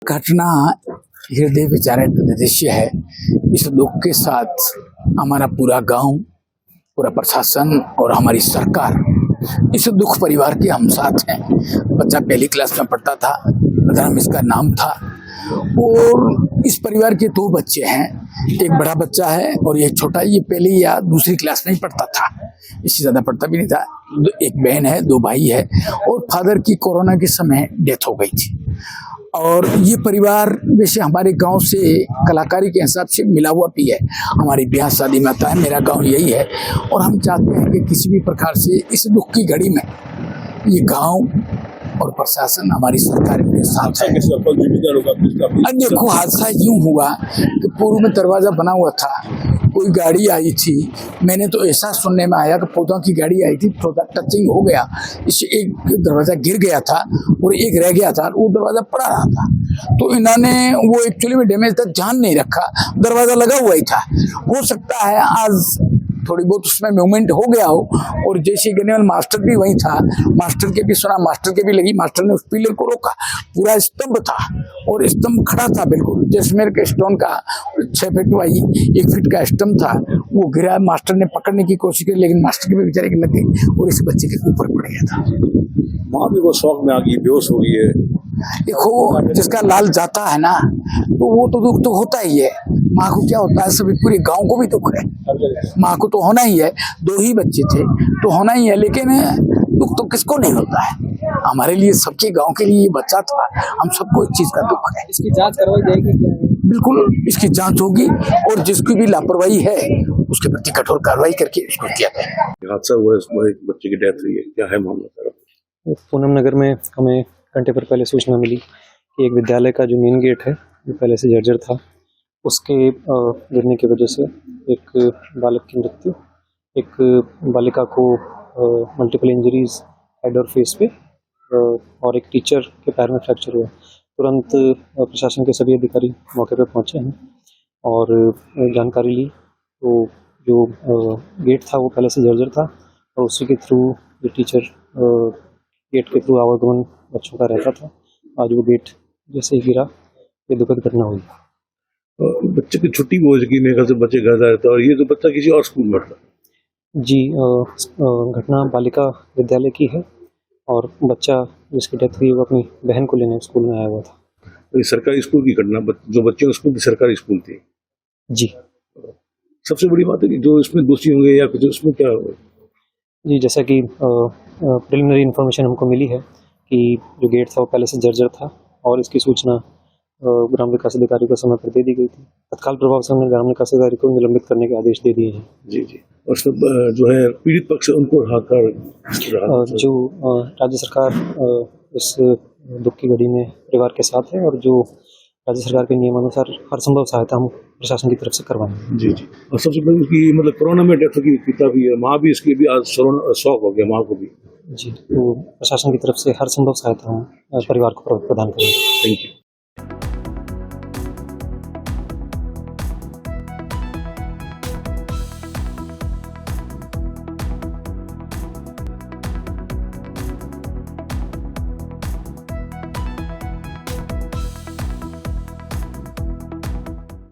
घटना हृदय विचारक दृश्य है। इस दुख के साथ हमारा पूरा गांव, पूरा प्रशासन और हमारी सरकार इस दुख परिवार के हम साथ हैं। बच्चा पहली क्लास में पढ़ता था, राम इसका नाम था। और इस परिवार के दो बच्चे हैं, एक बड़ा बच्चा है और एक छोटा। ये पहली या दूसरी क्लास में ही पढ़ता था, इससे ज्यादा पढ़ता भी नहीं था। एक बहन है, दो भाई है और फादर की कोरोना के समय डेथ हो गई थी। और ये परिवार वैसे हमारे गांव से कलाकारी के हिसाब से मिला हुआ भी है। हमारी ब्याह शादी में आता है, मेरा गांव यही है। और हम चाहते हैं कि किसी भी प्रकार से इस दुख की घड़ी में ये गांव और प्रशासन, हमारी सरकार के साथ है। अब देखो, हादसा यूं हुआ कि पूर्व में दरवाजा बना हुआ था, कोई गाड़ी आई थी। मैंने तो ऐसा सुनने में आया कि पौधों की गाड़ी आई थी, थोड़ा टचिंग हो गया, इससे एक दरवाजा गिर गया था और एक रह गया था, वो दरवाजा पड़ा रहा था। तो इन्होंने वो एक्चुअली में डैमेज तक ध्यान नहीं रखा, दरवाजा लगा हुआ ही था। हो सकता है आज थोड़ी बहुत उसमें मूवमेंट हो गया हो। और जैसे गनेवाल मास्टर भी वहीं था, मास्टर के भी सुना, मास्टर के भी लगी। मास्टर ने उस पिलर को रोका, पूरा स्तंभ था और स्तंभ खड़ा था बिल्कुल। जैसमेर के स्टोन का 6 फीट वाई 1 फीट का स्तंभ था, वो गिरा। मास्टर ने पकड़ने की कोशिश की, लेकिन मास्टर के भी बेचारे की लग गई और इस बच्चे के ऊपर पड़ गया था। माँ भी वो शौक में आ गई, बेहोश हो गई है। देखो, जिसका लाल जाता है ना, तो वो तो दुख तो होता ही है। माँ को क्या होता है, सभी पूरे गांव को भी दुख है। माँ को तो होना ही है, 2 ही बच्चे थे तो होना ही है। लेकिन दुख तो किसको नहीं होता है। हमारे लिए, सबके गांव के लिए ये बच्चा था, हम सबको इस चीज का दुख है। इसकी जांच करवाई जाएगी? बिल्कुल, इसकी जांच होगी और जिसकी भी लापरवाही है उसके प्रति कठोर कार्रवाई करके उसको किया जाएगा। हादसा हुआ, इसमें एक बच्चे की डेथ हुई है, क्या है मामला सर? पूनम नगर में हमें घंटे पर पहले सूचना मिली कि एक विद्यालय का जो मेन गेट है, जो पहले से जर्जर था, उसके गिरने की वजह से एक बालक की मृत्यु, एक बालिका को मल्टीपल इंजरीज हेड और फेस पे, और एक टीचर के पैर में फ्रैक्चर हुआ। तुरंत प्रशासन के सभी अधिकारी मौके पर पहुंचे हैं और जानकारी ली। तो जो गेट था वो पहले से जर्जर था और उसी के थ्रू जो टीचर गेट के थ्रू आवागमन बच्चों का रहता था। आज वो गेट जैसे ही गिरा, ये दुखद घटना हुई। बच्चे की छुट्टी भी हो सकी, मेरे ख्याल से बच्चे घर जा रहे थे और ये तो बच्चा किसी और स्कूल में था। जी, घटना बालिका विद्यालय की है और बच्चा जिसकी डेथ हुई वो अपनी बहन को लेने स्कूल में आया हुआ था। ये सरकारी स्कूल की घटना, जो बच्चे स्कूल की सरकारी स्कूल थी। जी, सबसे बड़ी बात है कि जो इसमें दोषी होंगे या कुछ, उसमें क्या होगा? जी, जैसा कि प्रिलिमिनरी इन्फॉर्मेशन हमको मिली है कि जो गेट था वो पहले से जर्जर था और इसकी सूचना ग्राम विकास अधिकारी को समय पर दे दी गई थी। तत्काल प्रभाव से हमने ग्राम विकास अधिकारी को निलंबित करने के आदेश दे दिए हैं। जी जी। और सब जो है पीड़ित पक्ष है, उनको जो राज्य सरकार इस दुख की घड़ी में परिवार के साथ है और जो राज्य सरकार के नियमानुसार हर संभव सहायता हम प्रशासन की तरफ से करवाएंगे। जी जी। और सबसे बड़ी उसकी मतलब कोरोना में डेथ की पिता भी है, माँ भी, इसके भी आज शौक हो गया माँ को भी। जी, तो प्रशासन की तरफ से हर संभव सहायता हम परिवार को प्रदान करेंगे। Thank you.